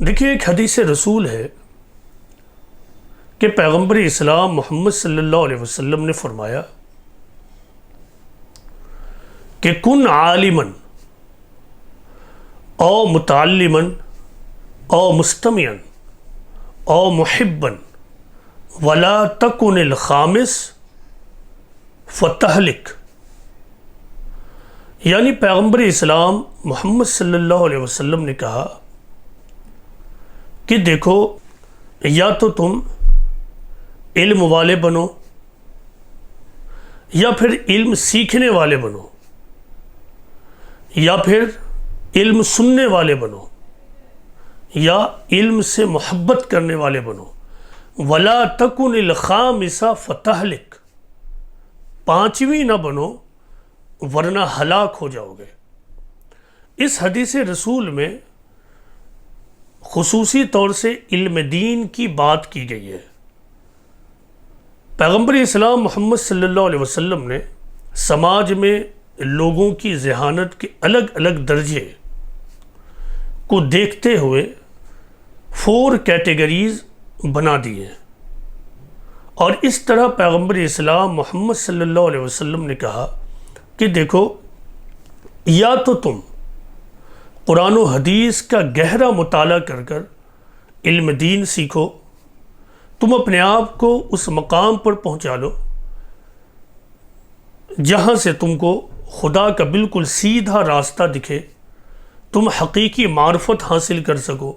دیکھیے ایک حدیث رسول ہے کہ پیغمبر اسلام محمد صلی اللہ علیہ وسلم نے فرمایا کہ کن عالماً او متعلماً او مستمعاً او محباً ولا تکن الخامس فتہلک۔ یعنی پیغمبر اسلام محمد صلی اللہ علیہ وسلم نے کہا کہ دیکھو، یا تو تم علم والے بنو یا پھر علم سیکھنے والے بنو یا پھر علم سننے والے بنو یا علم سے محبت کرنے والے بنو، ولا تکن الخامس فتہلک، پانچویں نہ بنو ورنہ ہلاک ہو جاؤ گے۔ اس حدیث رسول میں خصوصی طور سے علم دین کی بات کی گئی ہے۔ پیغمبر اسلام محمد صلی اللہ علیہ وسلم نے سماج میں لوگوں کی ذہانت کے الگ الگ درجے کو دیکھتے ہوئے 4 کیٹیگریز بنا دی ہیں، اور اس طرح پیغمبر اسلام محمد صلی اللہ علیہ وسلم نے کہا کہ دیکھو، یا تو تم قرآن و حدیث کا گہرا مطالعہ کر کر علم دین سیکھو، تم اپنے آپ کو اس مقام پر پہنچا لو جہاں سے تم کو خدا کا بالکل سیدھا راستہ دکھے، تم حقیقی معرفت حاصل کر سکو،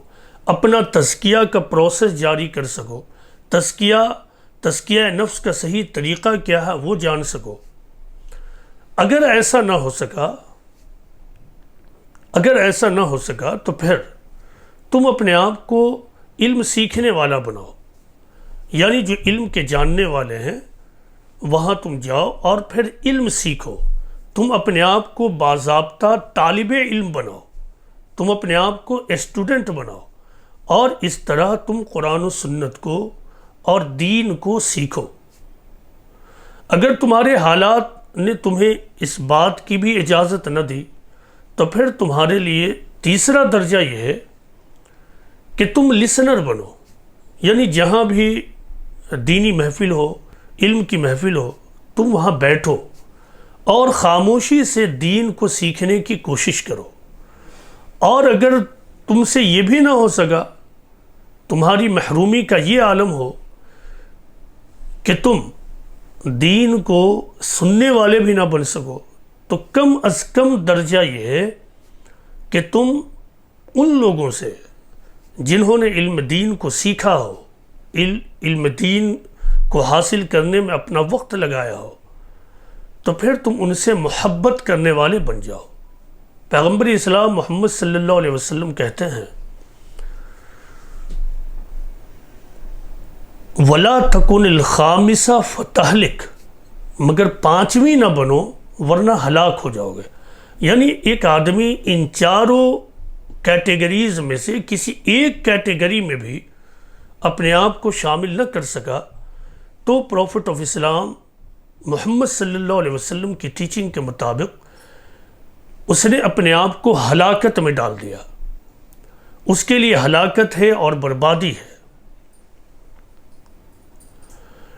اپنا تزکیہ کا پروسیس جاری کر سکو، تزکیہ نفس کا صحیح طریقہ کیا ہے وہ جان سکو۔ اگر ایسا نہ ہو سکا تو پھر تم اپنے آپ کو علم سیکھنے والا بناؤ، یعنی جو علم کے جاننے والے ہیں وہاں تم جاؤ اور پھر علم سیکھو، تم اپنے آپ کو باضابطہ طالب علم بناؤ، تم اپنے آپ کو اسٹوڈنٹ بناؤ، اور اس طرح تم قرآن و سنت کو اور دین کو سیکھو۔ اگر تمہارے حالات نے تمہیں اس بات کی بھی اجازت نہ دی تو پھر تمہارے لیے تیسرا درجہ یہ ہے کہ تم لسنر بنو، یعنی جہاں بھی دینی محفل ہو، علم کی محفل ہو، تم وہاں بیٹھو اور خاموشی سے دین کو سیکھنے کی کوشش کرو۔ اور اگر تم سے یہ بھی نہ ہو سکا، تمہاری محرومی کا یہ عالم ہو کہ تم دین کو سننے والے بھی نہ بن سکو، تو کم از کم درجہ یہ ہے کہ تم ان لوگوں سے جنہوں نے علم دین کو سیکھا ہو، علم دین کو حاصل کرنے میں اپنا وقت لگایا ہو، تو پھر تم ان سے محبت کرنے والے بن جاؤ۔ پیغمبر اسلام محمد صلی اللہ علیہ وسلم کہتے ہیں وَلَا تَكُنِ الْخَامِسَ فَتَهْلِكَ، مگر پانچویں نہ بنو ورنہ ہلاک ہو جاؤ گے۔ یعنی ایک آدمی ان چاروں کیٹیگریز میں سے کسی ایک کیٹیگری میں بھی اپنے آپ کو شامل نہ کر سکا تو پروفٹ آف اسلام محمد صلی اللہ علیہ وسلم کی ٹیچنگ کے مطابق اس نے اپنے آپ کو ہلاکت میں ڈال دیا، اس کے لیے ہلاکت ہے اور بربادی ہے۔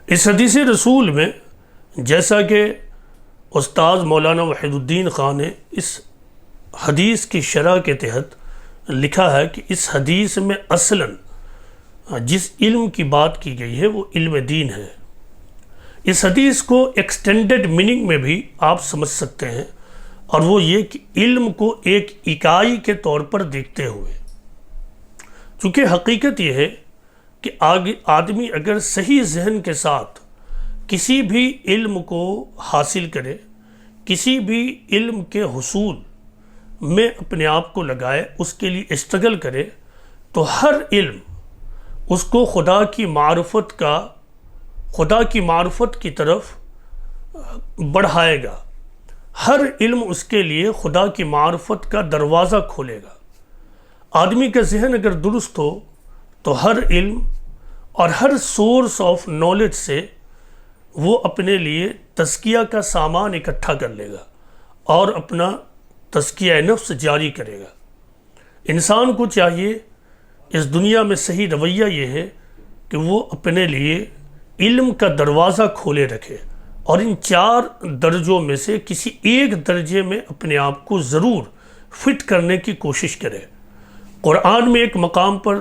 اس حدیث رسول میں جیسا کہ استاذ مولانا وحید الدین خان نے اس حدیث کی شرح کے تحت لکھا ہے کہ اس حدیث میں اصلاً جس علم کی بات کی گئی ہے وہ علم دین ہے۔ اس حدیث کو ایکسٹینڈڈ میننگ میں بھی آپ سمجھ سکتے ہیں، اور وہ یہ کہ علم کو ایک اکائی کے طور پر دیکھتے ہوئے، چونکہ حقیقت یہ ہے کہ آدمی اگر صحیح ذہن کے ساتھ کسی بھی علم کو حاصل کرے، کسی بھی علم کے حصول میں اپنے آپ کو لگائے، اس کے لیے اسٹرگل کرے، تو ہر علم اس کو خدا کی معرفت کی طرف بڑھائے گا، ہر علم اس کے لیے خدا کی معرفت کا دروازہ کھولے گا۔ آدمی کا ذہن اگر درست ہو تو ہر علم اور ہر سورس آف نالج سے وہ اپنے لیے تزکیہ کا سامان اکٹھا کر لے گا اور اپنا تزکیہ نفس جاری کرے گا۔ انسان کو چاہیے اس دنیا میں صحیح رویہ یہ ہے کہ وہ اپنے لیے علم کا دروازہ کھولے رکھے اور ان 4 درجوں میں سے کسی ایک درجے میں اپنے آپ کو ضرور فٹ کرنے کی کوشش کرے۔ قرآن میں ایک مقام پر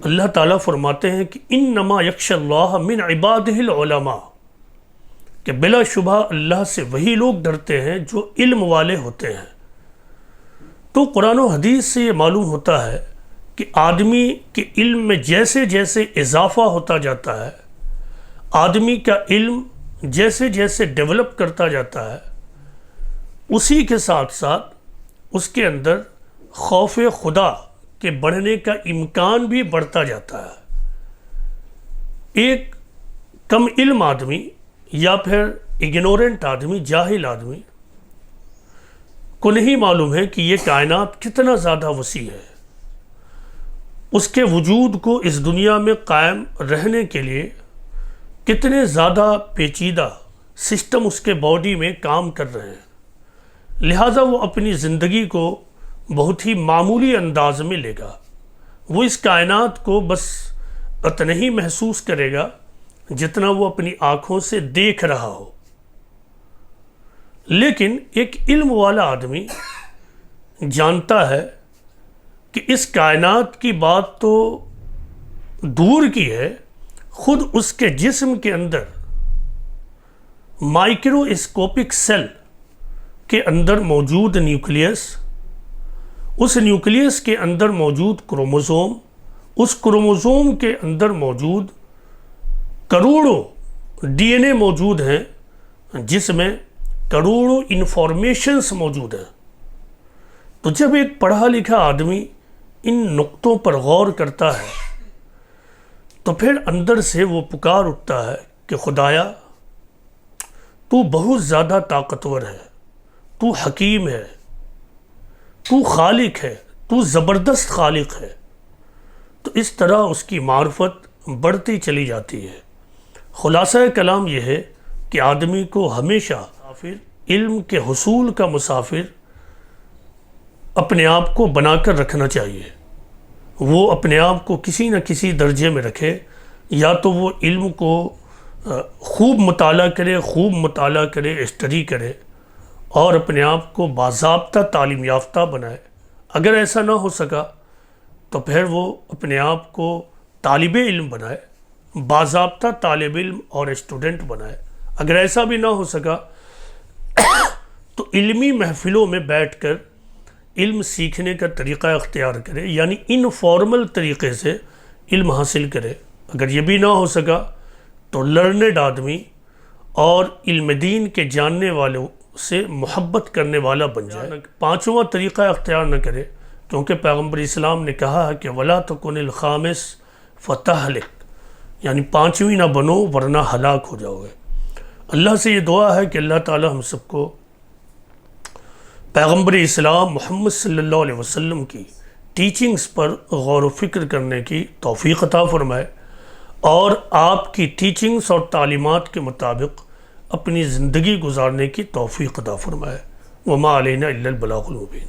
اللہ تعالیٰ فرماتے ہیں کہ انما یخشی اللہ من عبادہ العلماء، کہ بلا شبہ اللہ سے وہی لوگ ڈرتے ہیں جو علم والے ہوتے ہیں۔ تو قرآن و حدیث سے یہ معلوم ہوتا ہے کہ آدمی کے علم میں جیسے جیسے اضافہ ہوتا جاتا ہے، آدمی کا علم جیسے جیسے ڈیولپ کرتا جاتا ہے، اسی کے ساتھ ساتھ اس کے اندر خوف خدا کے بڑھنے کا امکان بھی بڑھتا جاتا ہے۔ ایک کم علم آدمی یا پھر اگنورنٹ آدمی، جاہل آدمی کو نہیں معلوم ہے کہ یہ کائنات کتنا زیادہ وسیع ہے، اس کے وجود کو اس دنیا میں قائم رہنے کے لیے کتنے زیادہ پیچیدہ سسٹم اس کے باڈی میں کام کر رہے ہیں، لہٰذا وہ اپنی زندگی کو بہت ہی معمولی انداز میں لے گا۔ وہ اس کائنات کو بس اتنا ہی محسوس کرے گا جتنا وہ اپنی آنکھوں سے دیکھ رہا ہو۔ لیکن ایک علم والا آدمی جانتا ہے کہ اس کائنات کی بات تو دور کی ہے، خود اس کے جسم کے اندر مائکرو اسکوپک سیل کے اندر موجود نیوکلیس، اس نیوکلیس کے اندر موجود کروموزوم، اس کروموزوم کے اندر موجود کروڑوں ڈی این اے موجود ہیں، جس میں کروڑوں انفارمیشنز موجود ہیں۔ تو جب ایک پڑھا لکھا آدمی ان نقطوں پر غور کرتا ہے تو پھر اندر سے وہ پکار اٹھتا ہے کہ خدایا تو بہت زیادہ طاقتور ہے، تو حکیم ہے، تو خالق ہے، تو زبردست خالق ہے۔ تو اس طرح اس کی معرفت بڑھتی چلی جاتی ہے۔ خلاصہ کلام یہ ہے کہ آدمی کو ہمیشہ علم کے حصول کا مسافر اپنے آپ کو بنا کر رکھنا چاہیے۔ وہ اپنے آپ کو کسی نہ کسی درجے میں رکھے، یا تو وہ علم کو خوب مطالعہ کرے، اسٹڈی کرے اور اپنے آپ کو باضابطہ تعلیم یافتہ بنائے۔ اگر ایسا نہ ہو سکا تو پھر وہ اپنے آپ کو طالب علم بنائے، باضابطہ طالب علم اور اسٹوڈنٹ بنائے۔ اگر ایسا بھی نہ ہو سکا تو علمی محفلوں میں بیٹھ کر علم سیکھنے کا طریقہ اختیار کرے، یعنی انفارمل طریقے سے علم حاصل کرے۔ اگر یہ بھی نہ ہو سکا تو لرنڈ آدمی اور علم دین کے جاننے والوں سے محبت کرنے والا بن جائے۔ 5واں طریقہ اختیار نہ کرے، کیونکہ پیغمبر اسلام نے کہا ہے کہ وَلَا تَكُنِ الْخَامِسِ فَتَهْلِكَ، یعنی 5ویں نہ بنو ورنہ ہلاک ہو جاؤ گے۔ اللہ سے یہ دعا ہے کہ اللہ تعالی ہم سب کو پیغمبر اسلام محمد صلی اللہ علیہ وسلم کی ٹیچنگز پر غور و فکر کرنے کی توفیق عطا فرمائے اور آپ کی ٹیچنگز اور تعلیمات کے مطابق اپنی زندگی گزارنے کی توفیق عطا فرمائے۔ وما علینا الا البلاغ المبین۔